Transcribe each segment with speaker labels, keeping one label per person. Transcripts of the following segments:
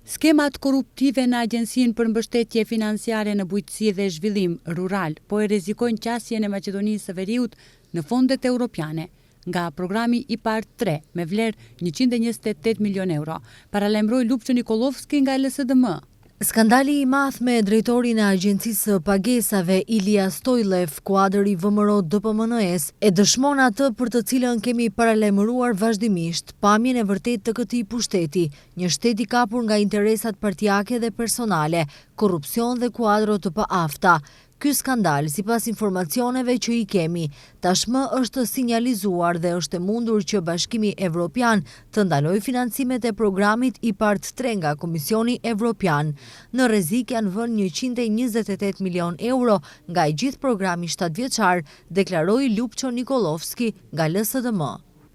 Speaker 1: Skemat korruptive në Agjencinë për Mbështetje Financiare në Bujqësi dhe Zhvillim Rural po e rrezikojnë qasjen e Maqedonisë së Veriut në fondet europiane nga programi IPARD 3 me vlerë 128 milion euro, paralajmëroi Lupço Nikolovski nga LSDM.
Speaker 2: Skandali i madh me drejtorin e Agjencisë së Pagesave Ilia Stojlev, kuadër i VMRO DPMNE-s, e dëshmon atë për të cilën kemi paralajmëruar vazhdimisht, pamjen e vërtetë të këtij pushteti, një shtet i kapur nga interesat partijake dhe personale, korrupsion dhe kuadro të paafta. Ky skandal, sipas informacioneve që i kemi, tashmë është sinjalizuar dhe është e mundur që Bashkimi Evropian të ndalojë financimet e programit IPARD 3 nga Komisioni Evropian. Në rrezik janë vënë 128 milion euro nga i gjithë programi 7-vjeçar, deklaroi Lupço Nikolovski nga LSDM.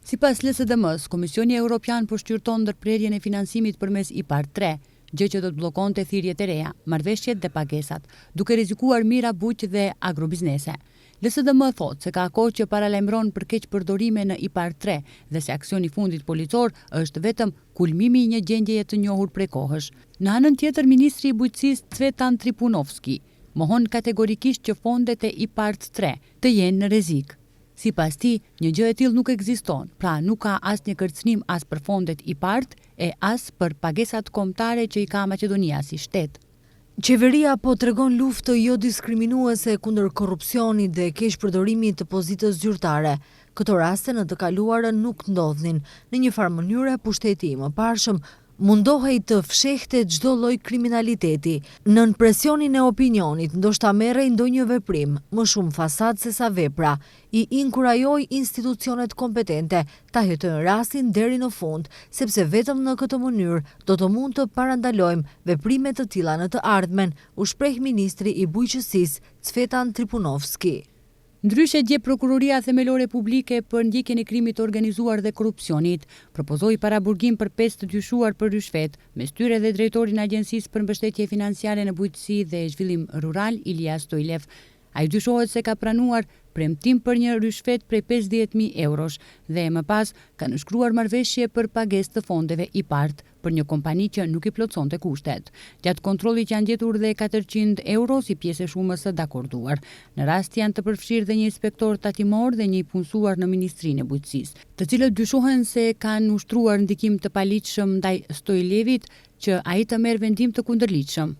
Speaker 1: Sipas LSDM-s, Komisioni Evropian po shqyrton ndërprerjen e financimit përmes IPARD 3, gjë që do të bllokonte thirrjet e reja, marrëveshjet dhe pagesat, duke rrezikuar mira bujq dhe agrobiznese. LSDM thotë se ka kohë që paralajmëron për keq përdorime në IPARD 3 dhe se aksioni i fundit policor është vetëm kulmimi i një gjendjeje të njohur prej kohësh. Në anën tjetër, ministri i bujqësisë Cvetan Tripunovski mohon kategorikisht që fondet e IPARD 3 të jenë në rrezik. Sipas tij, një gjë e tillë nuk ekziston, pra nuk ka asnjë kërcënim as për fondet IPARD e as për pagesat kombëtare që i ka Maqedonia si shtet.
Speaker 2: Qeveria po tregon luftë jo diskriminuese kundër korrupsionit dhe keqpërdorimit të pozitës zyrtare. Këto raste në të kaluarën nuk ndodhnin. Në një farë mënyre, pushteti i mëparshëm mundohej të fshehte çdo lloj kriminaliteti. Nën presionin e opinionit, ndoshta merrej ndonjë veprim, më shumë fasad se sa vepra. I inkurajoi institucionet kompetente ta hetojnë rastin deri në fund, sepse vetëm në këtë mënyrë do të mund të parandalojmë veprime të tilla në të ardhmen, u shpreh ministri i bujqësisë Cvetan Tripunovski.
Speaker 1: Ndryshe dje Prokuroria Themelore Publike për ndjekjen e krimit të organizuar dhe korrupsionit propozoi paraburgim për 5 të dyshuar për ryshfet, mes tyre dhe drejtorin e Agjencisë për Mbështetje Financiare në Bujqësi dhe Zhvillim Rural Ilia Stojlev. Ai dyshohet se ka pranuar premtim për një ryshfet prej 50.000 eurosh dhe më pas ka nënshkruar marrëveshje për pagesë të fondeve IPARD për një kompani që nuk i plotësonte kushtet. Gjatë kontrollit janë gjetur dhe 400 euro si pjesë e shumës së dakorduar. Në rast janë të përfshirë dhe një inspektor tatimor dhe një i punësuar në Ministrinë e Bujqësisë, të cilët dyshohen se kanë ushtruar ndikim të paligjshëm ndaj Stojlevit që ai të merr vendim të kundërligjshëm.